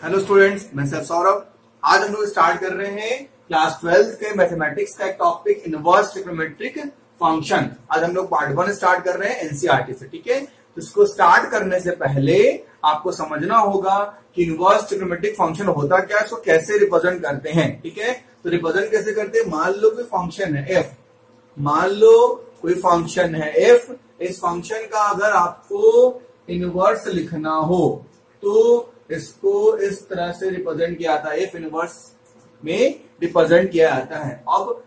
Hello students, मैं sir Saurabh. आज हम लोग स्टार्ट कर रहे हैं क्लास 12 के मैथमेटिक्स का एक टॉपिक इनवर्स ट्रिग्नोमेट्रिक फंक्शन। आज हम लोग पार्ट 1 स्टार्ट कर रहे हैं एनसीईआरटी से। ठीक है, तो इसको स्टार्ट करने से पहले आपको समझना होगा कि इनवर्स ट्रिग्नोमेट्रिक फंक्शन होता क्या है, इसको कैसे रिप्रेजेंट करते हैं। ठीक है, तो रिप्रेजेंट कैसे करते हैं। मान लो कोई फंक्शन है एफ, मान लो कोई फंक्शन है एफ। इस फंक्शन का अगर आपको इनवर्स लिखना हो तो इसको इस तरह से रिप्रेजेंट किया जाता है, एफ इनवर्स में रिप्रेजेंट किया जाता है। अब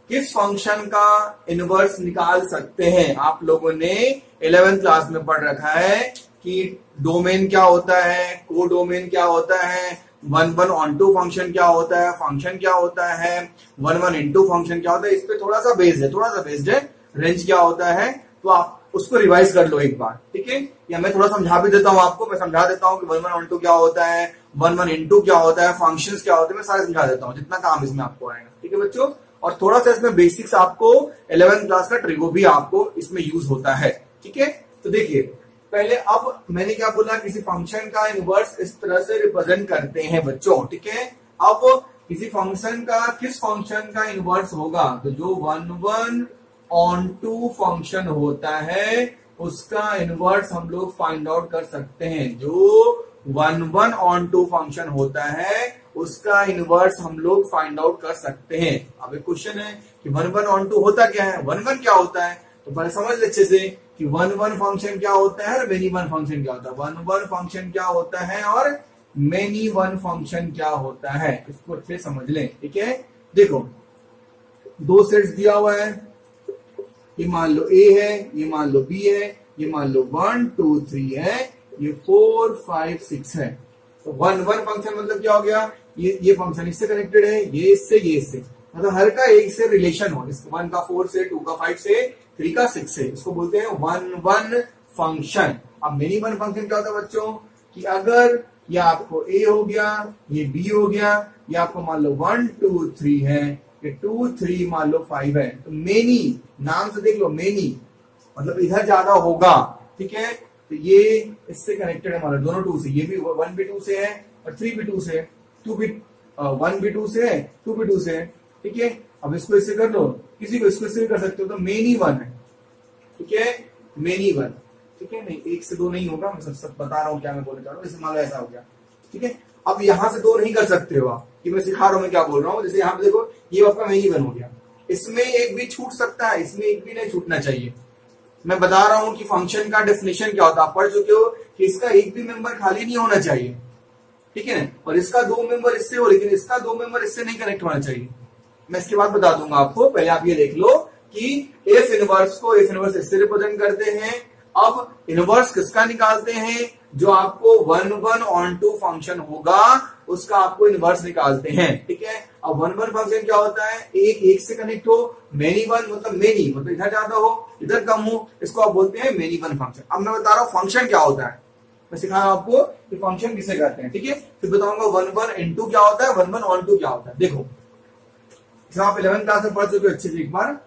किस फंक्शन का इनवर्स निकाल सकते हैं, आप लोगों ने 11th क्लास में पढ़ रखा है कि डोमेन क्या होता है, को डोमेन क्या होता है, 1 ऑन टू फंक्शन क्या होता है, फंक्शन क्या होता है, 1 इनटू फंक्शन क्या होता है। इस पे थोड़ा सा बेस्ड है, रेंज क्या होता है, तो आप उसको रिवाइज कर लो एक बार। ठीक है, या मैं थोड़ा समझा भी देता हूं आपको, मैं समझा देता हूं कि 1 ऑन टू क्या होता है, 1 इनटू क्या होता है, फंक्शंस क्या होते हैं, मैं सारे समझा देता हूं जितना काम इसमें आपको आएगा। ठीक है बच्चों, और थोड़ा सा इसमें बेसिक्स आपको 11th क्लास का ट्रिगो भी आपको इसमें यूज होता है। ठीक है, तो देखिए पहले, अब मैंने क्या बोला, किसी फंक्शन का इनवर्स इस तरह से रिप्रेजेंट करते हैं बच्चों। ठीक है, अब किसी फंक्शन का, किस फंक्शन का इनवर्स होगा, तो जो 1 ऑन टू फंक्शन होता है उसका इनवर्स हम लोग फाइंड आउट कर सकते हैं। जो 1 ऑन टू फंक्शन होता है उसका इनवर्स हम लोग फाइंड आउट कर सकते हैं। अब एक क्वेश्चन है कि 1 ऑन टू होता क्या है, 1 क्या होता है, तो पहले समझ ले अच्छे से कि 1 फंक्शन क्या होता है और मेनी 1 फंक्शन क्या होता है। 1 फंक्शन क्या होता है और मेनी 1 फंक्शन क्या होता है, इसको अच्छे समझ लें। ठीक है, देखो दो सेट्स दिया हुआ है, ये मान लो ए है, ये मान लो बी है, ये मान लो 1 2 3 है, ये 4 5 6 है। तो 1 फंक्शन मतलब क्या हो गया, ये फंक्शन इससे कनेक्टेड है, ये इससे, मतलब हर का एक से रिलेशन हो। इस 1 का 4 से, 2 का 5 से, 3 का 6 से, इसको बोलते हैं 1 फंक्शन। अब मेनी 1 फंक्शन क्या होता है बच्चों, कि अगर ये आपको ए हो गया, ये बी हो गया, ये आपको मान लो 1 2 3 है, ये 2 3 मान लो 5 है, तो मेनी नाम से देख लो, मेनी मतलब इधर ज्यादा होगा। ठीक है, तो ये इससे कनेक्टेड है, मान लो दोनों 2 से, ये भी 1 भी 2 से है और 3 भी 2 से है, 2 भी 1 भी 2 से है, 2 भी 2 से है। ठीक है, अब इसको इससे कर लो, किसी को इसको इससे भी कर सकते हो, तो मेनी 1 है। ठीक है, मेनी 1। ठीक है, नहीं 1 से 2 नहीं होगा, मैं सब बता रहा हूँ क्या मैं बोलना चाह रहा हूँ। जैसे मान लो ऐसा हो गया। ठीक है, अब यहां से 2 नहीं कर सकते हो आप, कि मैं सिखा रहा हूं मैं क्या बोल रहा हूं। जैसे यहाँ पे देखो, ये आपका मेनी 1 हो गया, इसमें एक भी छूट सकता है, इसमें एक भी नहीं छूटना चाहिए। मैं बता रहा हूं कि फंक्शन का डेफिनेशन क्या होता है, आप पढ़ चुके हो कि इसका एक भी मेंबर खाली नहीं होना चाहिए। ठीक है, और इसका 2 मेंबर इससे हो, लेकिन इसका 2 मेंबर इससे नहीं कनेक्ट होना चाहिए। मैं इसके बाद बता दूंगा आपको, पहले आप ये देख लो कि एफ इनवर्स को एफ इनवर्स इससे रिप्रेजेंट करते हैं। अब इनवर्स किसका निकालते हैं, जो आपको 1 ऑन टू फंक्शन होगा उसका आपको इनवर्स निकालते हैं। ठीक है, अब 1 फंक्शन क्या होता है, एक से कनेक्ट हो, मेनी 1 मतलब मेनी मतलब इधर ज्यादा हो इधर कम हो, इसको आप बोलते हैं मेनी 1 फंक्शन। अब मैं बता रहा हूं फंक्शन क्या होता है, मैं सिखा रहा हूं आपको कि फंक्शन किसे कहते हैं। ठीक है, फिर बताऊंगा 1 इनटू क्या होता है, 1 ऑन टू क्या होता है। देखो आप 11th क्लास में पढ़ चुके हो अच्छे से, एक बार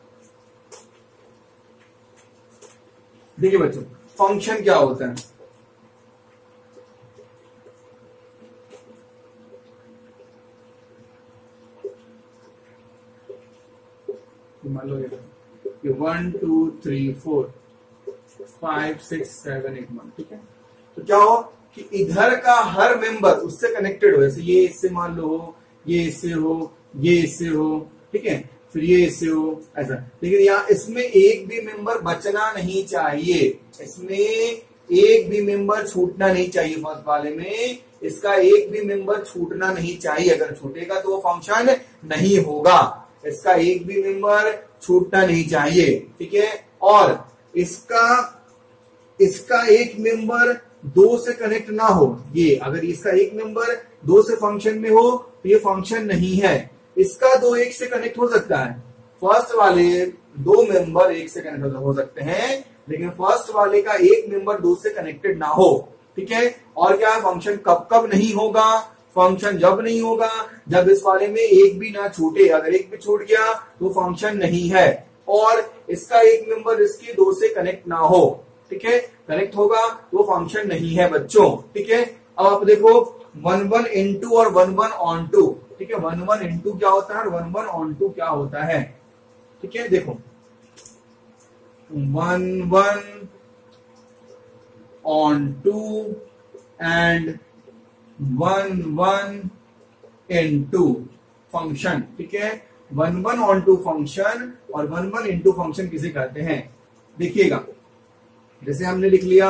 देखिए बच्चों फंक्शन क्या होता है। मान लो ये 1 2 3 4 5 6 7 8 9। ठीक है, तो क्या हो कि इधर का हर मेंबर उससे कनेक्टेड हो, जैसे ये इससे मान लो हो, ये इससे हो, ये इससे हो। ठीक है, फिर ये इससे हो, ऐसा। लेकिन यहाँ इसमें एक भी मेंबर बचना नहीं चाहिए, इसमें एक भी मेंबर छूटना नहीं चाहिए। फर्स्ट वाले में इसका एक भी मेंबर छूटना नहीं चाहिए, अगर छूटेगा तो वो फंक्शन नहीं होगा। इसका एक भी मेंबर छूटना नहीं चाहिए। ठीक है, और इसका एक मेंबर 2 से कनेक्ट ना हो, ये अगर इसका एक मेंबर 2 से फंक्शन में हो तो ये फंक्शन नहीं है। इसका 2 1 से कनेक्ट हो सकता है, फर्स्ट वाले 2 मेंबर 1 से कनेक्ट हो सकते हैं, लेकिन फर्स्ट वाले का एक मेंबर 2 से कनेक्टेड ना हो। ठीक है, और क्या फंक्शन कब कब नहीं होगा, फंक्शन जब नहीं होगा जब इस वाले में एक भी ना छूटे, अगर एक भी छूट गया तो फंक्शन नहीं है, और इसका एक मेंबर इसके 2 से कनेक्ट ना हो। ठीक है, कनेक्ट होगा तो फंक्शन नहीं है बच्चों। ठीक है, अब आप देखो वन वन इंटू और वन वन ऑन टू, ठीक है, वन वन इंटू क्या होता है और वन वन ऑन टू क्या होता है, ठीक है। देखो one one onto and one one into function, ठीक है, one one onto function और वन वन इनटू फंक्शन किसे कहते हैं। देखिएगा जैसे हमने लिख लिया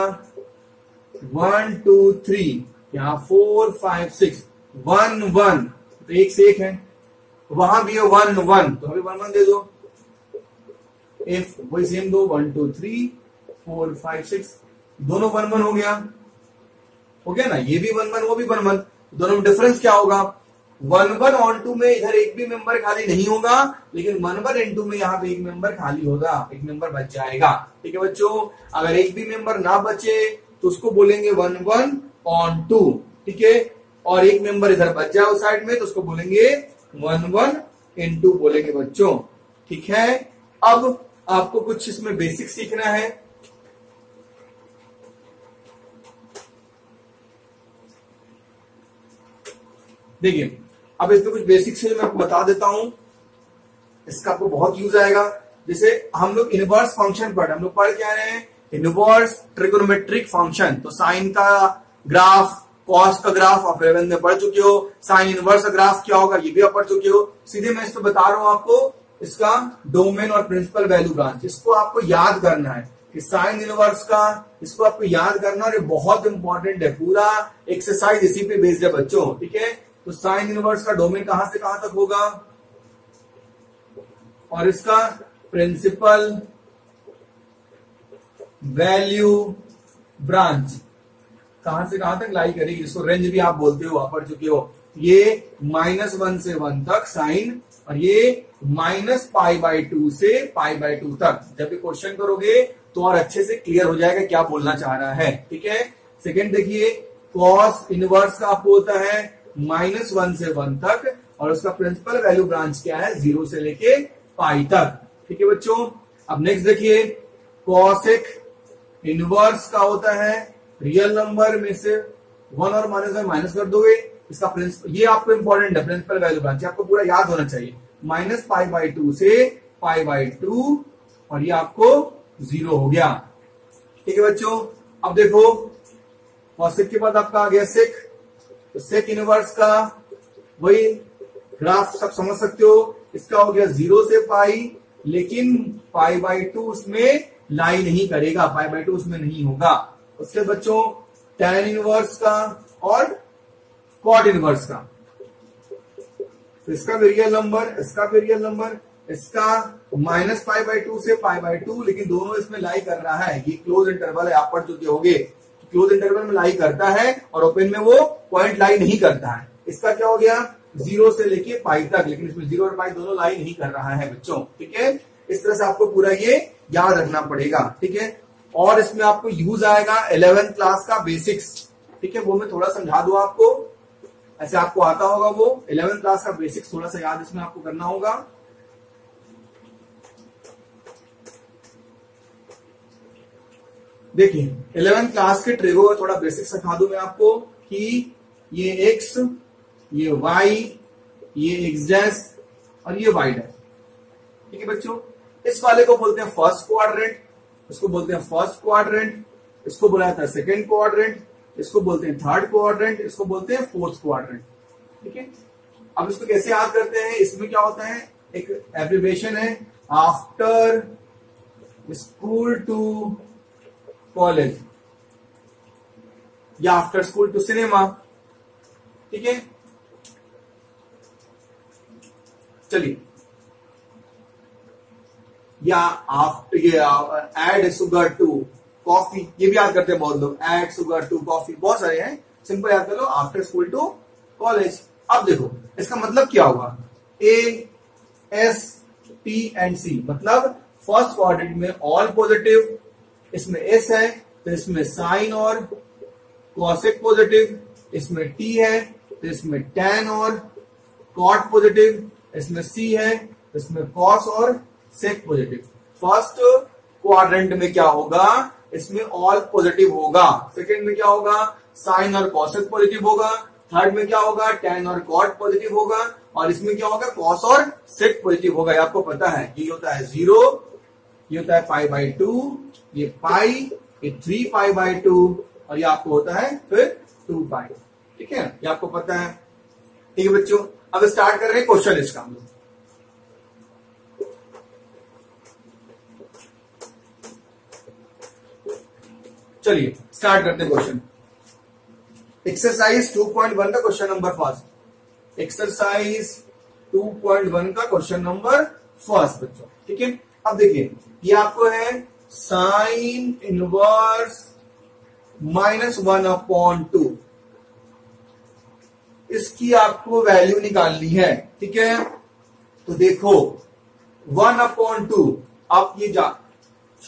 1 2 3, यहां 4 5 6, 1 1 तो एक से एक है, वहां भी है 1 1 तो हमें 1 1 दे दो, इफ वही सेम दो 1 2 3 4 5 6, दोनों 1 1 हो गया ना, ये भी 1 1 वो भी 1 1, दोनों में डिफरेंस क्या होगा, 1 1 ऑन टू में इधर एक भी मेंबर खाली नहीं होगा, लेकिन 1 1 इनटू में यहाँ पे एक मेंबर खाली होगा, एक मेंबर बच जाएगा, ठीक है बच्चों। अगर एक भी मेंबर ना बचे तो उसको बोलेंगे 1 1 ऑन टू, ठीक है, और एक मेंबर इधर बच जाए उस साइड में तो उसको बोलेंगे 1 1 इनटू बोलेंगे बच्चों, ठीक है। अब आपको कुछ इसमें बेसिक सीखना है। देखिए अब इसमें कुछ बेसिक से मैं आपको बता देता हूं, इसका आपको बहुत यूज आएगा। जैसे हम लोग इनवर्स फंक्शन पढ़, हम लोग पढ़ क्या रहे हैं, इनवर्स ट्रिगोनोमेट्रिक फंक्शन, तो साइन का ग्राफ, कॉस का ग्राफ आप 11 में पढ़ चुके हो, साइन इनवर्स का ग्राफ क्या होगा ये भी आप पढ़ चुके हो। सीधे मैं इस पे बता रहा हूं आपको इसका डोमेन और प्रिंसिपल वैल्यू ब्रांच, इसको आपको याद करना है कि साइन इनवर्स का, इसको आपको याद करना और ये बहुत इंपॉर्टेंट है, पूरा एक्सरसाइज इसी पे बेस्ड है बच्चों, ठीक है। तो साइन इनवर्स का डोमेन कहां से कहां तक होगा और इसका प्रिंसिपल वैल्यू ब्रांच कहां से कहां तक लाई करेगी, इसको रेंज भी आप बोलते हो, आप पढ़ चुके हो। ये -1 से 1 तक साइन और ये -π/2 से π/2 तक। जब ये क्वेश्चन करोगे तो और अच्छे से क्लियर हो जाएगा क्या बोलना चाह रहा है, ठीक है। सेकंड देखिए कॉस इनवर्स का आपको होता है -1 से 1 तक और उसका प्रिंसिपल वैल्यू ब्रांच क्या है 0 से लेके पाई तक, ठीक है बच्चों। अब नेक्स्ट देखिए कॉसेक इनवर्स का होता है रियल नंबर में से 1 और -1 माइनस कर दोगे, इसका प्रिंसिपल, ये आपको इंपॉर्टेंट है, प्रिंसिपल वैल्यू ब्रांच आपको पूरा याद होना चाहिए, -π/2 से π/2 और ये आपको 0 हो गया, ठीक है बच्चों। अब देखो कॉसेक के बाद आपका आ गया सेक, तो सेक इनवर्स का वही ग्राफ सब समझ सकते हो, इसका हो गया 0 से पाई, लेकिन π/2 उसमें लाई नहीं करेगा, π/2 उसमें नहीं होगा। उसके बच्चों tan इनवर्स का और कॉट इनवर्स का, तो इसका भी रियल नंबर, इसका भी रियल नंबर, इसका -π/2 से π/2, लेकिन दोनों इसमें लाई कर रहा है, ये क्लोज इंटरवल है, आप पढ़ चुके होंगे, क्लोज इंटरवल में लाई करता है और ओपन में वो पॉइंट लाई नहीं करता है। इसका क्या हो गया 0 से लेके पाई तक, लेकिन इसमें 0 और पाई दोनों लाई नहीं कर रहा है बच्चों, ठीक है। इस तरह से आपको पूरा ये याद रखना पड़ेगा, ठीक है। और इसमें आपको यूज आएगा 11th क्लास का बेसिक्स, ठीक है, वो मैं थोड़ा समझा दूं आपको, ऐसे आपको आता होगा वो 11th क्लास का बेसिक्स थोड़ा सा याद इसमें आपको करना होगा। देखिए 11th क्लास के ट्रिगो का थोड़ा बेसिक सिखा दूं मैं आपको कि ये एक्स, ये वाई, ये एक्स डैश और ये वाई डैश, ठीक है बच्चों। इस वाले को बोलते हैं फर्स्ट क्वाड्रेंट, इसको बोलते हैं फर्स्ट क्वाड्रेंट, इसको बोला जाता है सेकेंड क्वाड्रेंट, इसको बोलते हैं थर्ड क्वाड्रेंट, इसको बोलते हैं फोर्थ क्वाड्रेंट, ठीक है। अब इसको कैसे याद करते हैं, इसमें क्या होता है, एक एब्रिविएशन है आफ्टर स्कूल टू कॉलेज या आफ्टर स्कूल टू सिनेमा, ठीक है। चलिए या आफ्टर ये एड शुगर टू कॉफी, ये भी याद करते हैं बहुत लोग, एड शुगर टू कॉफी, बहुत सारे हैं, सिंपल याद कर लो आफ्टर स्कूल टू कॉलेज। अब देखो इसका मतलब क्या होगा, ए एस टी एंड सी, मतलब फर्स्ट क्वाड्रेंट में ऑल पॉजिटिव, इसमें एस है तो इसमें साइन और कॉसेक पॉजिटिव, इसमें टी है तो इसमें टैन और कॉट पॉजिटिव, इसमें सी है तो इसमें कॉस और सेक पॉजिटिव। फर्स्ट क्वाड्रेंट में क्या होगा, इसमें ऑल पॉजिटिव होगा, सेकंड में क्या होगा साइन और कॉसेक पॉजिटिव होगा, थर्ड में क्या होगा, tan और cot पॉजिटिव होगा, और इसमें क्या होगा, cos और sec पॉजिटिव होगा। ये आपको पता है। ये होता है 0, ये होता है π/2, ये पाई, ये 3π/2, और ये आपको होता है फिर 2π। ठीक है, ये आपको पता है। ठीक है बच्चों, अब स्टार्ट कर रहे हैं क्वेश्चन इसका हम लोग। चलिए स्टार्ट करते हैं क्वेश्चन। एक्सरसाइज 2.1 का क्वेश्चन नंबर फर्स्ट। एक्सरसाइज 2.1 का क्वेश्चन नंबर फर्स्ट बच्चों। ठीक है, अब देखिए ये आपको है साइन इनवर्स -1/2। इसकी आपको वैल्यू निकालनी है। ठीक है, तो देखो 1/2 आप ये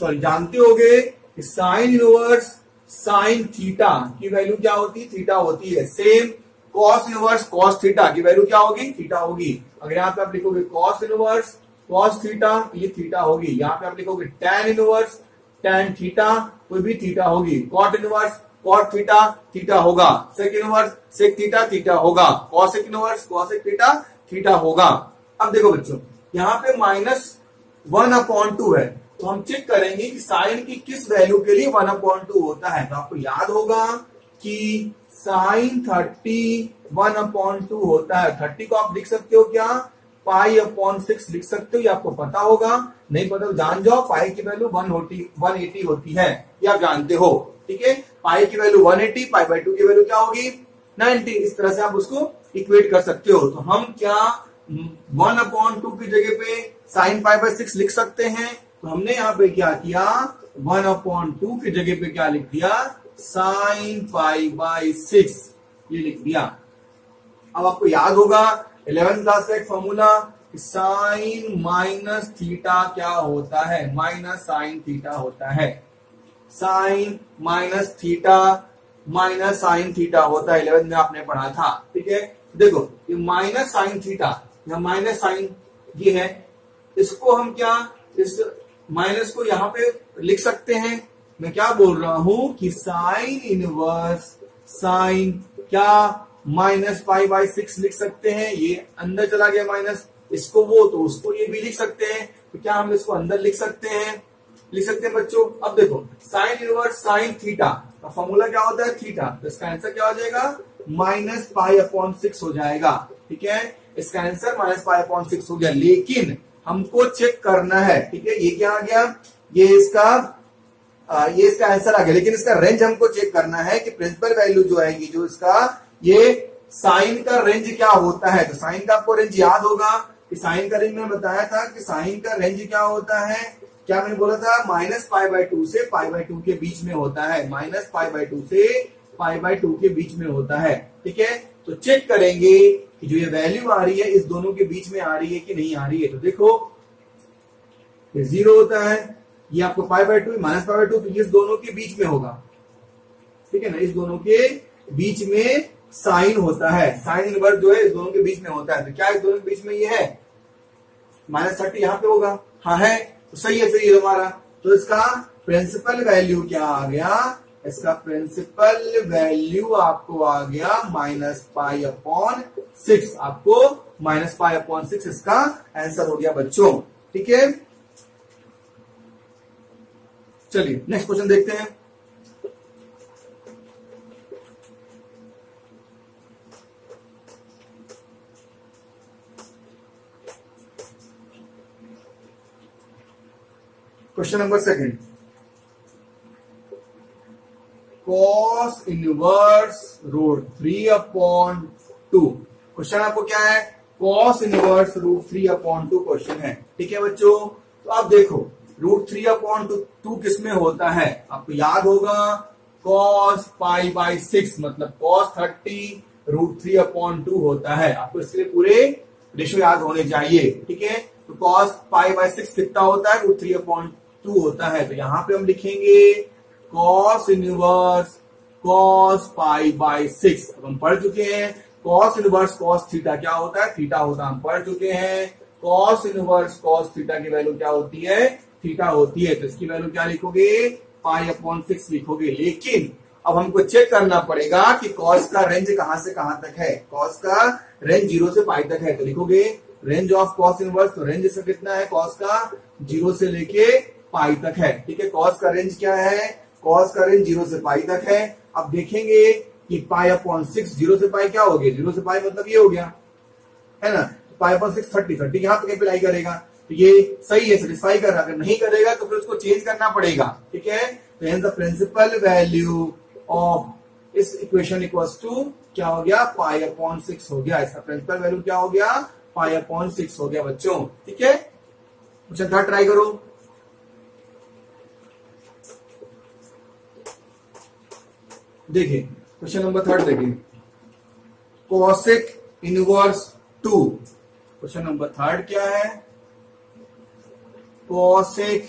जानते होगे कि साइन इनवर्स साइन थीटा की वैल्यू क्या होती है, थीटा होती है। Same cos inverse cos theta की वैल्यू क्या होगी, थीटा होगी। अगर यहाँ पे आप लिखोगे कॉस इनवर्स कॉस थीटा, तो ये थीटा होगी। यहाँ पे आप लिखोगे tan इनवर्स tan थीटा, कोई भी थीटा होगी। Cot inverse cot theta, theta होगा। Sec inverse sec theta, theta होगा। Cosec inverse cosec theta, theta होगा। अब देखो बच्चों, यहाँ पे -1/2 है, तो हम चेक करेंगे कि साइन की किस वैल्यू के लिए 1/2 होता है। तो आपको याद होगा कि साइन 30 1/2 होता है। 30 को आप लिख सकते हो क्या, π/6 लिख सकते हो, ये आपको पता होगा। नहीं पता तो जान जाओ, पाई की वैल्यू 180 होती है, ये आप जानते हो। ठीक है, पाई की वैल्यू 180, π/2 की वैल्यू क्या होगी 90। इस तरह से आप उसको इक्वेट कर सकते हो। तो हम क्या 1/2 की जगह पे साइन π/6 लिख सकते हैं। तो हमने यहाँ पे क्या किया, 1/2 की जगह पे क्या लिख दिया, साइन π/6 ये लिख दिया। अब आपको याद होगा 11th क्लास का एक फॉर्मूला, साइन माइनस थीटा क्या होता है, माइनस साइन थीटा होता है। Sine minus theta minus sine theta होता है, 11th में आपने पढ़ा था। ठीक है, देखो ये माइनस साइन थीटा या माइनस साइन ये है, इसको हम क्या इस माइनस को यहां पे लिख सकते हैं। मैं क्या बोल रहा हूं कि साइन इनवर्स साइन क्या -π/6 लिख सकते हैं। ये अंदर चला गया माइनस, इसको वो तो उसको ये भी लिख सकते हैं। तो क्या हम इसको अंदर लिख सकते हैं, लिख सकते हैं बच्चों। अब देखो साइन इनवर्स साइन थीटा का फॉर्मूला क्या होता है, थीटा। तो इसका आंसर क्या हो जाएगा, -π/6 हो जाएगा। ठीक है, इसका आंसर -π/6 हो गया। लेकिन हमको चेक करना है, ठीक है, ये क्या आ गया, ये इसका आंसर आ गया। लेकिन इसका रेंज हमको चेक करना है कि प्रिंसिपल वैल्यू जो आएगी, जो इसका ये साइन का रेंज क्या होता है। तो साइन का आपको रेंज याद होगा कि साइन का रेंज में बताया था कि साइन का रेंज क्या होता है, क्या मैंने बोला था, -π/2 से π/2 के बीच में होता है। -π/2 से π/2 के बीच में होता है। ठीक है, तो चेक करेंगे कि जो ये वैल्यू आ रही है इस दोनों के बीच में आ रही है कि नहीं आ रही है। तो देखो ये 0 होता है, ये आपको π/2 -π/2, तो ये इस दोनों के बीच में होगा। ठीक है ना, इस दोनों के बीच में साइन होता है। साइन इनवर्स जो है इस दोनों के बीच में होता है। तो क्या इस दोनों के बीच में ये है, -30 यहाँ पे होगा। हाँ है, तो सही है फिर ये हमारा। तो इसका प्रिंसिपल वैल्यू क्या आ गया, इसका प्रिंसिपल वैल्यू आपको आ गया -π/6। आपको -π/6 इसका आंसर हो गया बच्चों। ठीक है, चलिए नेक्स्ट क्वेश्चन देखते हैं। Question number second, cos inverse √3/2। Question आपको क्या है, cos इनवर्स √3/2 क्वेश्चन है। ठीक है बच्चों, तो आप देखो √3/2 किसमें होता है, आपको याद होगा cos π/6 मतलब cos 30 √3/2 होता है। आपको इसके लिए पूरे रेशियो याद होने चाहिए। ठीक है, तो cos π/6 कितना होता है, √3/2 होता है। तो यहां पे हम लिखेंगे cos इनवर्स cos π/6। अब हम पढ़ चुके हैं cos इनवर्स cos थीटा क्या होता है, थीटा होता है, हम पढ़ चुके हैं। cos इनवर्स cos थीटा की वैल्यू क्या होती है, थीटा होती है। तो इसकी वैल्यू क्या लिखोगे, π/6 लिखोगे। लेकिन अब हमको चेक करना पड़ेगा कि कॉस का रेंज कहां से कहां तक है। कॉस का रेंज 0 से पाई तक है, तो लिखोगे रेंज ऑफ कॉस इनवर्स, तो रेंज इसका कितना है कॉस का 0 से लेके पाई तक है। ठीक है, कॉस का रेंज क्या है, कॉस का रेंज 0 से पाई तक है। अब देखेंगे कि पाई अपॉन 6, 0 से पाई क्या हो गया, 0 से पाई मतलब ये हो गया है ना, पाई अपॉन 6 30, 30 यहाँ पे अप्लाई करेगा, तो ये सही है, सेटिस्फाई कर रहा। अगर नहीं करेगा तो फिर उसको चेंज करना पड़ेगा। ठीक है, तो द प्रिंसिपल वैल्यू ऑफ इस इक्वेशन इक्वल्स टू क्या हो गया, पाई अपॉन 6 हो गया। इसका प्रिंसिपल वैल्यू क्या हो गया, पाई अपॉन 6 हो गया बच्चों। ठीक है, क्वेश्चन थर्ड ट्राई करो। देखिए क्वेश्चन नंबर थर्ड देखिए, cosec inverse 2। Question number third क्या है, कॉसेक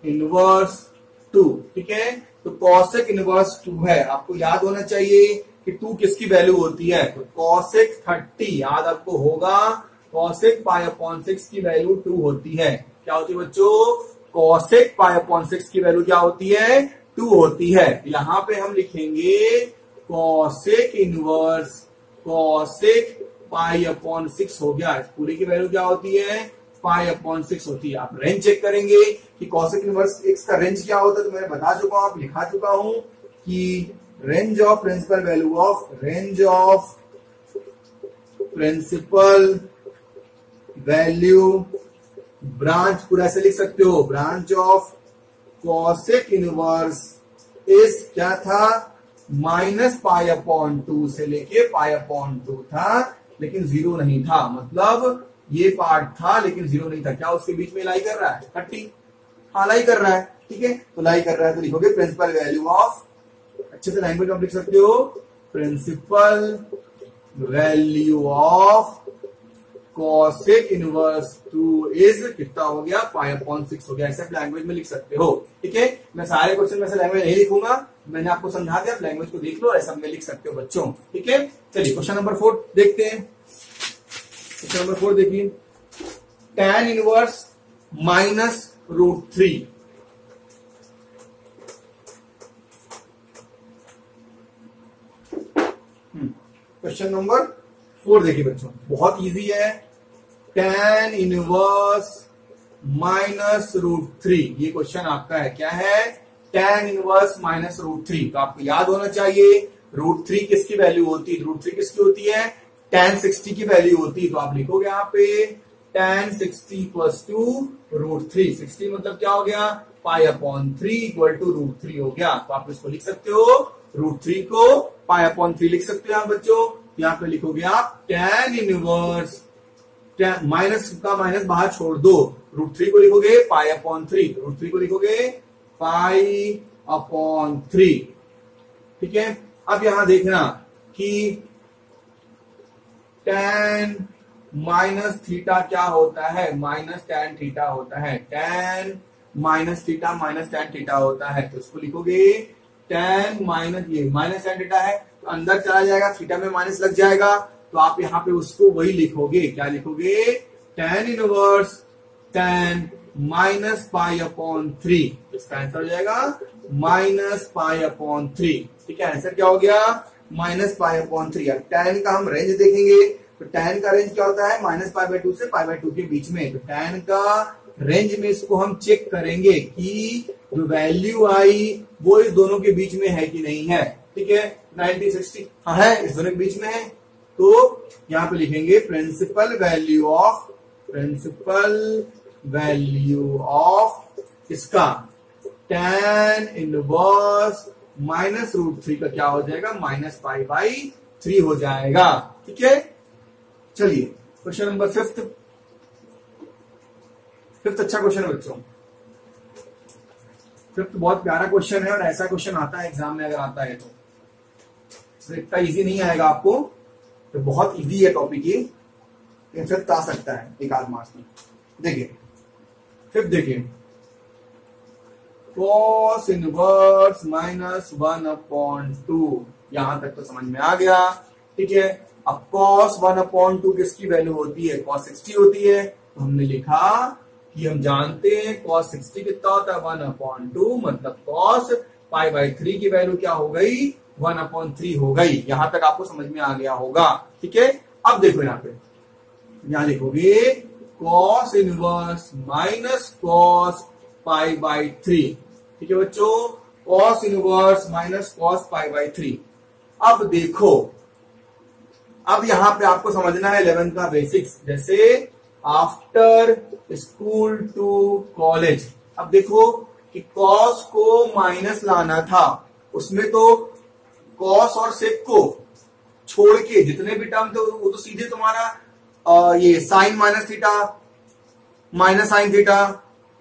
इनवर्स 2। ठीक है, तो कॉसेक इनवर्स 2 है। आपको याद होना चाहिए कि 2 किसकी वैल्यू होती है, तो कॉसेक 30 याद आपको होगा, कॉसेक पाई अपॉन 6 की वैल्यू 2 होती है। क्या होती है बच्चों, कॉसेक पाई अपॉन 6 की वैल्यू क्या होती है, 2 होती है। यहां पे हम लिखेंगे cosec inverse cosec pi upon 6 हो गया। इस पूरी की वैल्यू क्या होती है, पाई अपॉन 6 होती है। आप रेंज चेक करेंगे कि कॉसेक इनवर्स x का रेंज क्या होता है, तो मैंने बता चुका हूं, आप लिखा चुका हूं कि range of principal value of principal value branch, पूरा ऐसे लिख सकते हो, branch of cosec inverse is क्या था, माइनस पाई अपॉन 2 से लेके पाई अपॉन 2 था, लेकिन 0 नहीं था। मतलब ये पार्ट था लेकिन 0 नहीं था। क्या उसके बीच में लाई कर रहा है 30, हाँ लाई कर रहा है। ठीक है, तो लाई कर रहा है, तो लिखोगे प्रिंसिपल वैल्यू ऑफ, अच्छे से लैंग्वेज में लिख सकते हो, principal value of cosec inverse 2 is कितना हो गया, पाई अपॉन 6 हो गया। ऐसे लैंग्वेज में लिख सकते हो। ठीक है, मैं सारे क्वेश्चन में से लैंग्वेज नहीं लिखूंगा, मैंने आपको समझा दिया, लैंग्वेज को देख लो, ऐसा में लिख सकते हो बच्चों। ठीक है, चलिए क्वेश्चन नंबर 4 देखते हैं। क्वेश्चन नंबर 4 देखिए, tan inverse minus √3। Question number 4 देखिए बच्चों, बहुत इजी है। tan इनवर्स माइनस √3, ये क्वेश्चन आपका है। क्या है, tan इनवर्स माइनस √3। तो आपको याद होना चाहिए √3 किसकी वैल्यू होती है, √3 किसकी होती है, tan 60 की वैल्यू होती है। तो आप लिखोगे यहाँ पे tan 60 प्लस टू √3। 60 मतलब क्या हो गया, पाई अपॉन 3 इक्वल टू √3 हो गया। तो आप इसको लिख सकते हो, √3 को पाई अपॉन 3 लिख सकते हो आप बच्चों। यहाँ पे लिखोगे आप tan इनवर्स, माइनस का माइनस बाहर छोड़ दो, √3 को लिखोगे पाई अपॉन 3, √3 को लिखोगे पाई अपॉन 3। ठीक है, अब यहां देखना कि tan माइनस थीटा क्या होता है, माइनस tan थीटा होता है। tan minus theta minus tan theta होता है, तो इसको लिखोगे tan माइनस, ये माइनस tan थीटा है तो अंदर चला जाएगा, थीटा में माइनस लग जाएगा, तो आप यहाँ पे उसको वही लिखोगे। क्या लिखोगे, tan inverse tan minus pi upon 3। इसका आंसर हो जाएगा माइनस पाई अपॉन 3। ठीक है, आंसर क्या हो गया, माइनस पाई अपॉन 3। अब tan का हम रेंज देखेंगे, तो tan का रेंज क्या होता है, माइनस पाई बाई 2 से पाई बाई 2 के बीच में। तो tan का रेंज में इसको हम चेक करेंगे कि जो वैल्यू आई वो इस दोनों के बीच में है कि नहीं है। ठीक है, 90 60 हाँ है, इस दोनों के बीच में है। तो यहां पे लिखेंगे प्रिंसिपल वैल्यू ऑफ इसका tan इनवर्स माइनस √3 का क्या हो जाएगा, माइनस पाई बाई 3 हो जाएगा। ठीक है, चलिए क्वेश्चन नंबर 5 अच्छा क्वेश्चन है बच्चों। 5 बहुत प्यारा क्वेश्चन है, और ऐसा क्वेश्चन आता है एग्जाम में, अगर आता है तो इतना इजी नहीं आएगा आपको, तो बहुत इजी है टॉपिक ये, लेकिन 5 आ सकता है एक आध मार्क्स में। देखिए 5 देखिए, cos इनवर्स माइनस 1/2, यहां तक तो समझ में आ गया। ठीक है, अब cos 1/2 किसकी वैल्यू होती है, cos 60 होती है। तो हमने लिखा कि हम जानते हैं cos 60 कितना होता है, 1/2 मतलब cos पाई बाई 3 की वैल्यू क्या हो गई, 1/3 हो गई। यहां तक आपको समझ में आ गया होगा। ठीक है, अब देखो यहां लिखोगे cos inverse minus cos pi by 3। ठीक है बच्चों, cos inverse minus cos pi by 3। अब देखो, अब यहां पे आपको समझना है 11th का बेसिक्स, जैसे आफ्टर स्कूल टू कॉलेज। अब देखो कि कॉस को माइनस लाना था, उसमें तो कॉस और सेक को छोड़ के जितने भी टर्म थे वो तो सीधे तुम्हारा ये sine minus theta, minus sine theta,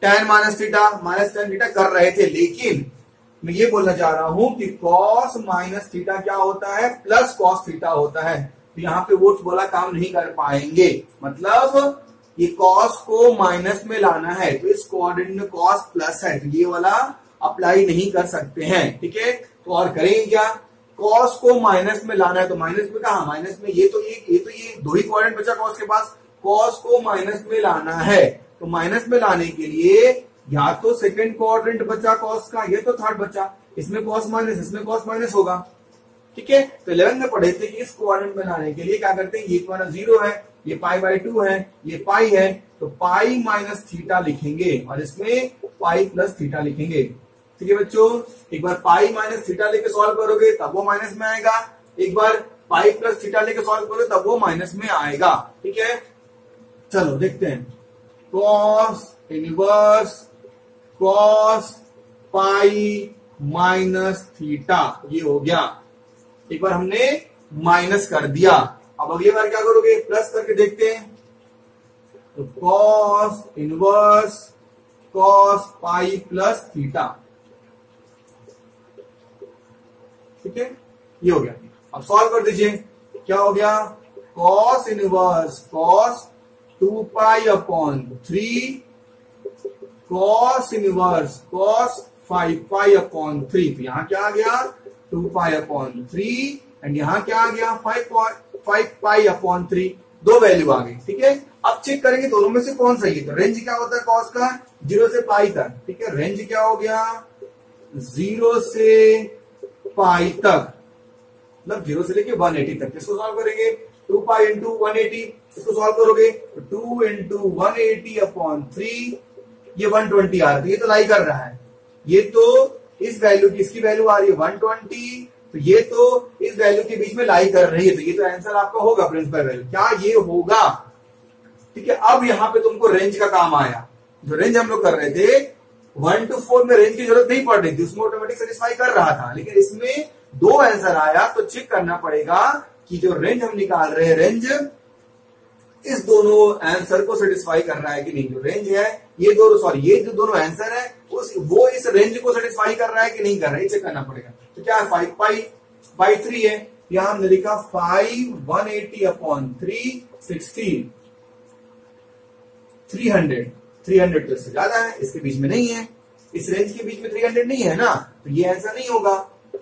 tan minus theta, minus tan theta कर रहे थे। लेकिन मैं ये बोलना चाह रहा हूं कि कॉस माइनस थीटा क्या होता है, प्लस कॉस थीटा होता है। तो यहाँ पे वो वाला काम नहीं कर पाएंगे। मतलब ये कॉस को माइनस में लाना है तो इस कोऑर्डिनेट में कॉस प्लस है, तो ये वाला अप्लाई नहीं कर सकते हैं। ठीक है, तो और करेंगे क्या, कॉस को माइनस में लाना है तो माइनस में कहा, माइनस में ये दो ही कोऑर्डिनेट बचा कॉस के पास। कॉस को माइनस में लाना है तो माइनस में लाने के लिए या तो सेकंड कोऑर्डिनेट बचा कॉस का, ये तो थर्ड बचा, इसमें कॉस माइनस, इसमें कॉस माइनस होगा। ठीक है, तो 11 में पढ़े थे कि इस कोऑर्डिनेट में लाने के लिए क्या करते हैं, ये तुम्हारा 0 है, ये पाई बाई 2 है, ये पाई है, तो पाई माइनस थीटा लिखेंगे और इसमें पाई प्लस थीटा लिखेंगे। ठीक है बच्चों, एक बार पाई माइनस थीटा लेके सॉल्व करोगे तब वो माइनस में आएगा, एक बार पाई प्लस थीटा लेके सॉल्व करोगे तब वो माइनस में आएगा। ठीक है, चलो देखते हैं। Cos inverse cos pi minus theta, ये हो गया। एक बार हमने माइनस कर दिया, अब अगली बार क्या करोगे, प्लस करके देखते हैं। तो cos inverse cos pi plus theta. ठीक है, ये हो गया। अब सॉल्व कर दीजिए, क्या हो गया, cos inverse cos 2 pi upon 3 cos inverse cos 5 pi upon 3। तो यहां क्या आ गया, 2 पाई अपॉन 3 एंड यहां क्या आ गया, 5 पाई अपॉन 3। दो वैल्यू आ गई। ठीक है, अब चेक करेंगे दोनों में से कौन सही है। तो रेंज क्या होता है कॉस का, 0 से पाई तक। ठीक है, रेंज क्या हो गया, 0 से पाई तक, मतलब 0 से लेके 180 तक। इसको सॉल्व करेंगे, 2 पाई इंटू 180, इसको सॉल्व करोगे तो 2 इंटू 180 अपॉन 3, ये 120 आ रहा है। ये तो लाई कर रहा है, ये तो इस वैल्यू की, इसकी वैल्यू आ रही है 120, तो ये तो इस वैल्यू के बीच में लाई कर रही है, तो ये तो आंसर आपका होगा प्रिंसिपल वैल्यू। क्या ये होगा। ठीक है, अब यहां पे तुमको रेंज का काम आया। जो रेंज हम लोग कर रहे थे 1 to 4 में रेंज की जरूरत नहीं पड़ रही थी, उसमें ऑटोमेटिक सेटिस्फाई कर रहा था। लेकिन इसमें दो आंसर आया तो चेक करना पड़ेगा कि जो रेंज हम निकाल रहे हैं, रेंज इस दोनों आंसर को सेटिस्फाई कर रहा है कि नहीं। जो रेंज है ये जो दोनों आंसर है वो इस रेंज को सेटिस्फाई कर रहा है कि नहीं कर रहा है, चेक करना पड़ेगा। तो क्या है, 5 पाई बाई 3 है, यहां हमने लिखा 5 180 अपॉन 3 16 300 तो इससे ज्यादा है, इसके बीच में नहीं है, इस रेंज के बीच में 300 नहीं है ना, तो ये आंसर नहीं होगा।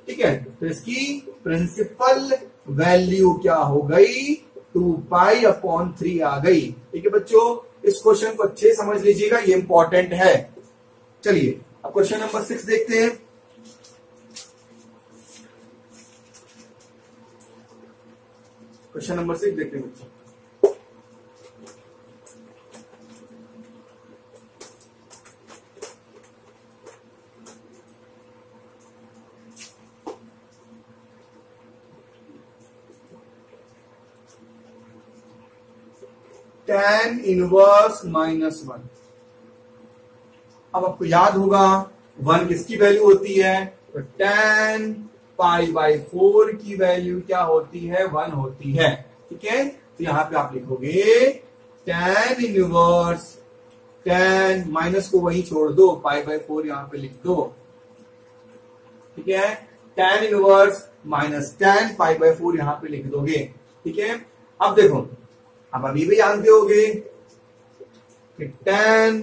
ठीक है, तो इसकी प्रिंसिपल वैल्यू क्या हो गई, 2 पाई अपॉन 3 आ गई। ठीक है बच्चों, इस क्वेश्चन को अच्छे समझ लीजिएगा, ये इंपॉर्टेंट है। चलिए अब क्वेश्चन नंबर 6 देखते हैं। क्वेश्चन नंबर 6 देखते हैं बच्चों। tan inverse -1। अब आपको याद होगा 1 किसकी वैल्यू होती है, तो tan पाई बाई 4 की वैल्यू क्या होती है, 1 होती है। ठीक है, तो यहां पे आप लिखोगे tan इनवर्स, tan माइनस को वहीं छोड़ दो, पाई बाई 4 यहां पे लिख दो। ठीक है, tan inverse minus tan pi by 4 यहां पे लिख दोगे। ठीक है, अब देखो, अब अभी भी जानते होगे कि tan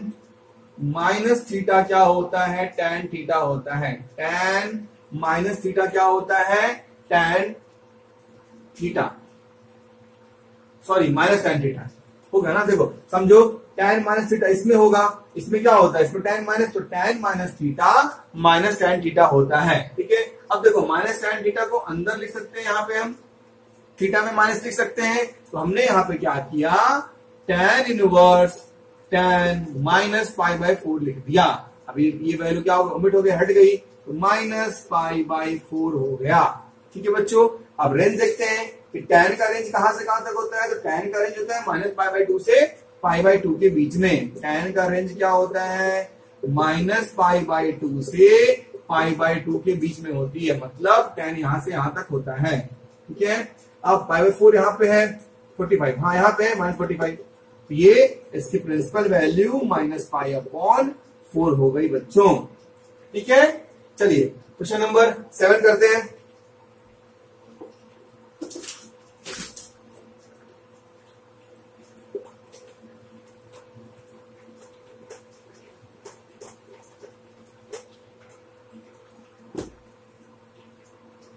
माइनस थीटा क्या होता है, tan थीटा होता है। tan माइनस थीटा क्या होता है, tan theta, sorry minus tan theta हो गया ना। देखो समझो, tan माइनस थीटा इसमें होगा, इसमें क्या होता है, इसमें tan माइनस, तो tan minus theta minus tan theta होता है। ठीक है, अब देखो माइनस tan थीटा को अंदर लिख सकते हैं, यहाँ पे हम थीटा में माइनस लिख सकते हैं, तो हमने यहाँ पे क्या किया, tan inverse tan minus pi by 4 लिख दिया। अभी ये वैल्यू क्या होगा, ओमिट हो गया, हट गई, तो माइनस पाई बाय 4 हो गया। ठीक है बच्चों, अब रेंज देखते हैं कि tan का रेंज कहां से कहां तक होता है, तो tan का रेंज होता है माइनस पाई बाय 2 से पाई बाय 2 के बीच में। tan का रेंज क्या होता है, माइनस पाई बाय 2 से पाई बाय 2 के बीच में होती है, मतलब tan यहां से यहां तक होता है। ठीक है, अब पाई बाय 4 यहाँ पे है 45, हाँ यहाँ पे है माइनस 45, तो ये इसकी principal value minus pi upon 4 हो गई बच्चों। ठीक है, चलिए क्वेश्चन नंबर 7 करते हैं।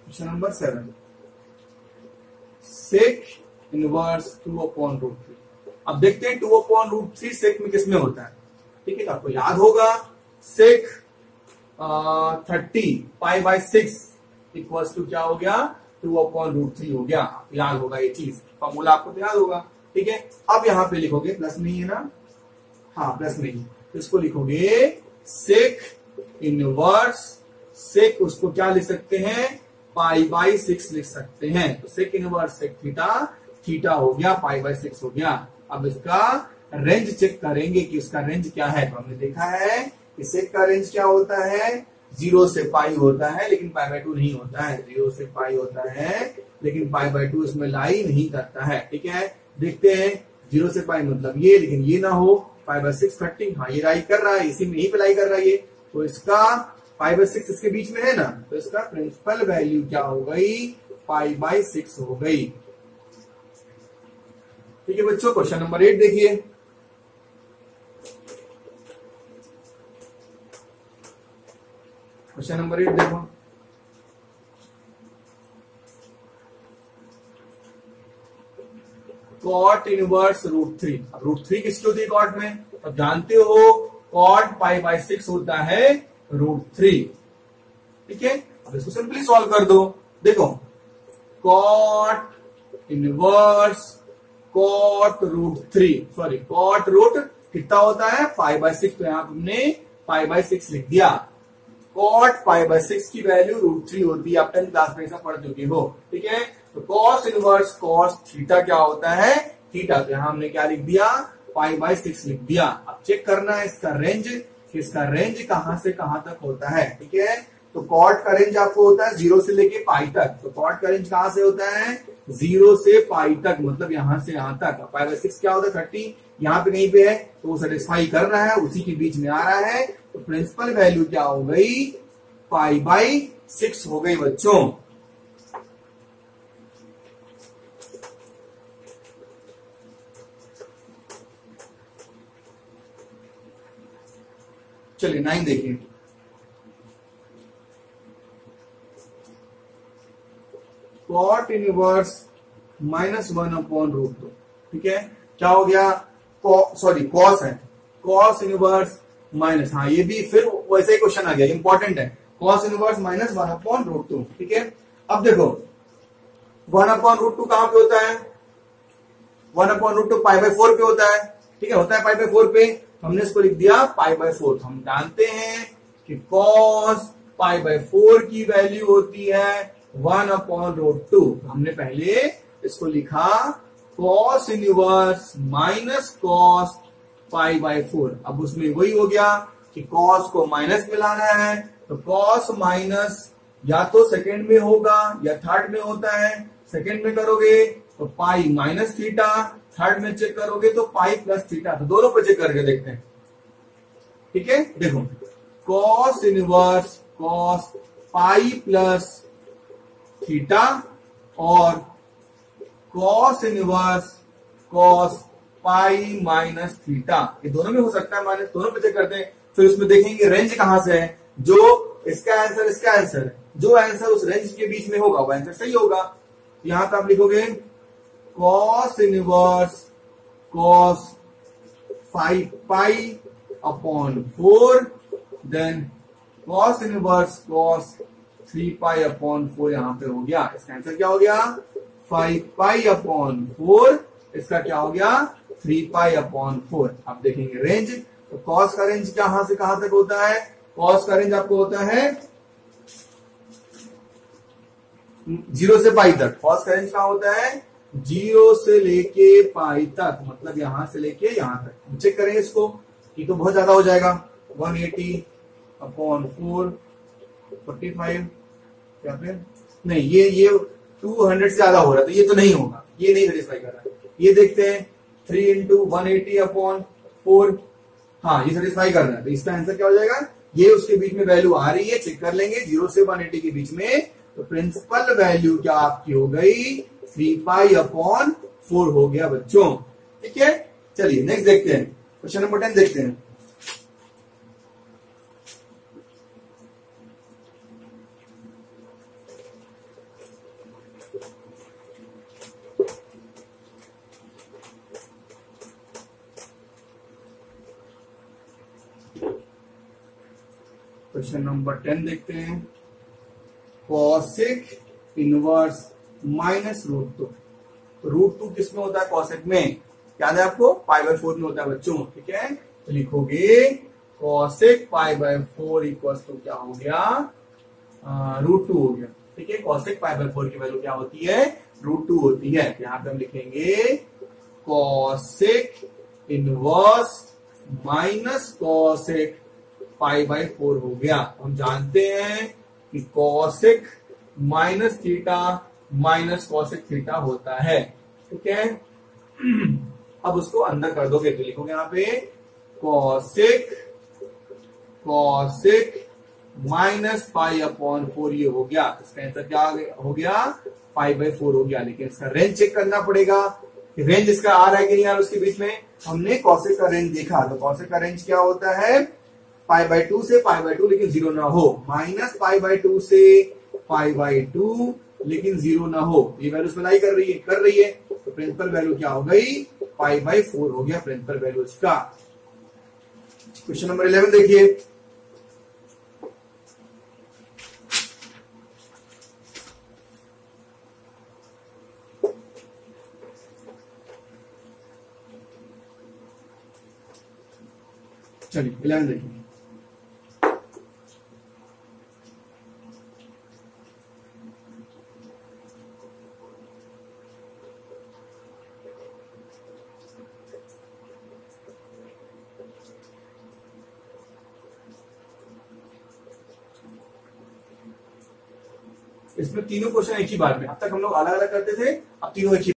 Question number 7, sec inverse 2 upon root 3। अब देखते हैं 2 अपॉन रूट 3 सेक में किसमें होता है। ठीक है, आपको याद होगा सेक 30 पाई बाय 6 इक्वल्स टू क्या हो गया, 2 अपॉन रूट 3 हो गया। याद होगा ये चीज, फॉर्मूला आपको तो याद होगा। ठीक है, अब यहाँ पे लिखोगे, प्लस नहीं है ना, हाँ प्लस नहीं, तो इसको लिखोगे सेक इनवर्स, सेक उसको क्या लिख सकते हैं, पाई बाय 6 लिख सकते हैं, तो sec inverse sec theta, theta हो गया पाई बाय 6 हो गया। अब इसका रेंज चेक करेंगे कि उसका रेंज क्या है, तो हमने देखा है कि सेक का रेंज क्या होता है, 0 से पाई होता है लेकिन पाई बाय 2 नहीं होता है, 0 से पाई होता है लेकिन पाई बाय 2 इसमें लाई नहीं करता है। ठीक है, देखते हैं 0 से पाई मतलब ये, लेकिन ये ना हो, पाई बाय 6 30, हाँ ये लाई कर रहा है, इसी में ही पे लाई कर रहा है ये, तो इसका पाई बाय 6 इसके बीच में है ना, तो इसका प्रिंसिपल वैल्यू क्या हो गई, पाई बाय 6 हो गई। ठीक है बच्चों, क्वेश्चन नंबर 8 देखिए। क्वेश्चन नंबर 8 देखो, कॉट इनवर्स रूट 3। अब रूट 3 किसकी होती है कॉट में, अब जानते हो कॉट पाई बाय 6 होता है रूट 3। ठीक है, अब इसको सिंपली सॉल्व कर दो। देखो cot inverse cot root 3, sorry cot root कितना होता है, पाई बाय 6, तो यहां हमने पाई बाय 6 लिख दिया। कॉट पाई बाय 6 की वैल्यू रूट 3 होती है, आप 10th क्लास में ऐसा पढ़ चुके हो। ठीक है, तो कॉस इनवर्स कॉस थीटा क्या होता है, थीटा, तो यहां हमने क्या लिख दिया, पाई बाय 6 लिख दिया। अब चेक करना है इसका रेंज, इसका रेंज कहां से कहां तक होता है। ठीक है, तो कॉट का रेंज आपको होता है 0 से लेके पाई तक, तो कॉट का रेंज कहां से होता है, 0 से पाई तक, मतलब यहां से यहां तक। पाई बाय 6 क्या होता है 30, यहाँ पे कहीं पे है तो वो सेटिस्फाई कर रहा है, उसी के बीच में आ रहा है, तो प्रिंसिपल वैल्यू क्या हो गई, पाई बाय 6 हो गई बच्चों। चलिए 9 देखिए, कॉट इनवर्स -1 अपॉन रूट 2। ठीक है, क्या हो गया, सॉरी कॉस है, कॉस इनवर्स माइनस, हाँ ये भी फिर वैसे ही क्वेश्चन आ गया, इंपॉर्टेंट है, कॉस इनवर्स -1 अपॉन रूट 2। ठीक है, अब देखो 1 अपॉन रूट 2 कहां पे होता है, 1 अपॉन रूट 2 पाई बाय 4 पे होता है। ठीक है, होता है पाई बाय 4 पे, हमने इसको लिख दिया पाई बाय 4। तो हम जानते हैं कि कॉस पाई बाय 4 की वैल्यू होती है 1 अपॉन रूट 2। हमने पहले इसको लिखा cos inverse minus cos pi by 4। अब उसमें वही हो गया कि कॉस को माइनस में लाना है, तो कॉस माइनस या तो सेकंड में होगा या थर्ड में होता है। सेकंड में करोगे तो पाई माइनस थीटा, थर्ड में चेक करोगे तो पाई प्लस थीटा, तो दोनों पे चेक करके देखते हैं। ठीक है, देखो cos inverse cos pi plus theta और cos inverse cos pi minus theta, ये दोनों में हो सकता है माइनस, दोनों पे चेक करते हैं। फिर उसमें देखेंगे रेंज कहां से है, जो इसका आंसर जो आंसर उस रेंज के बीच में होगा वो आंसर सही होगा। यहां पे आप लिखोगे cos inverse cos 5 pi upon 4, then cos inverse cos 3 pi upon 4 यहां पे हो गया। इसका आंसर क्या हो गया? 5 पाई अपॉन 4, इसका क्या हो गया? 3 पाई अपॉन 4। अब देखेंगे रेंज, तो कॉस का रेंज कहां से कहां तक होता है? कॉस का रेंज आपको होता है 0 से पाई तक। कॉस का रेंज कहां होता है? 0 से लेके पाई तक, मतलब यहां से लेके यहां तक। चेक करें इसको, ये तो बहुत ज्यादा हो जाएगा। 180 अपॉन 4 45, क्या पे नहीं, ये 200 से ज्यादा हो रहा है, तो ये तो नहीं होगा, ये नहीं सेटिस्फाई कर रहा है। ये देखते हैं 3 इंटू 180 अपॉन 4, हाँ ये सेटिस्फाई कर रहा है। तो इसका आंसर क्या हो जाएगा? ये उसके बीच में वैल्यू आ रही है, चेक कर लेंगे 0 से 180 के बीच में। तो प्रिंसिपल वैल्यू क्या आपकी हो गई? 3 पाई अपॉन 4 हो गया बच्चों। ठीक है, चलिए नेक्स्ट देखते हैं, क्वेश्चन नंबर 10 देखते हैं। क्वेश्चन नंबर 10 देखते हैं। Cosec inverse minus √2। तो √2 किसमें होता है? कॉसेक में। याद है आपको? π/4 में होता है बच्चों। ठीक है, तो लिखोगे कॉसेक π/4 इक्वल टू क्या हो गया? √2 हो गया। ठीक है, कॉसेक π/4 की वैल्यू क्या होती है? √2 होती है। तो यहां पे हम लिखेंगे कॉसेक इनवर्स माइनस कॉसेक π/4 हो गया। हम जानते हैं कि cosec minus theta minus cosec theta होता है। ठीक है, अब उसको अंदर कर दोगे तो लिखोगे यहां पे कॉसेक माइनस π/4 ये हो गया। इसका आंसर क्या हो गया? π/4 हो गया। लेकिन इसका रेंज चेक करना पड़ेगा कि रेंज इसका आ रहा है कि नहीं आ रहा है। उसके बीच में हमने कॉसेक का रेंज देखा, तो कॉसेक का रेंज क्या होता है? π/2 से π/2 लेकिन 0 ना हो, माइनस π/2 से π/2 लेकिन 0 ना हो। ये वैल्यू अप्लाई कर रही है। तो प्रिंसिपल वैल्यू क्या हो गई? π/4 हो गया प्रिंसिपल वैल्यू इसका। क्वेश्चन नंबर 11 देखिए। चलिए 11 देखिए। इसमें तीनों क्वेश्चन एक ही बार में, अब तक हम लोग अलग अलग करते थे, अब तीनों एक ही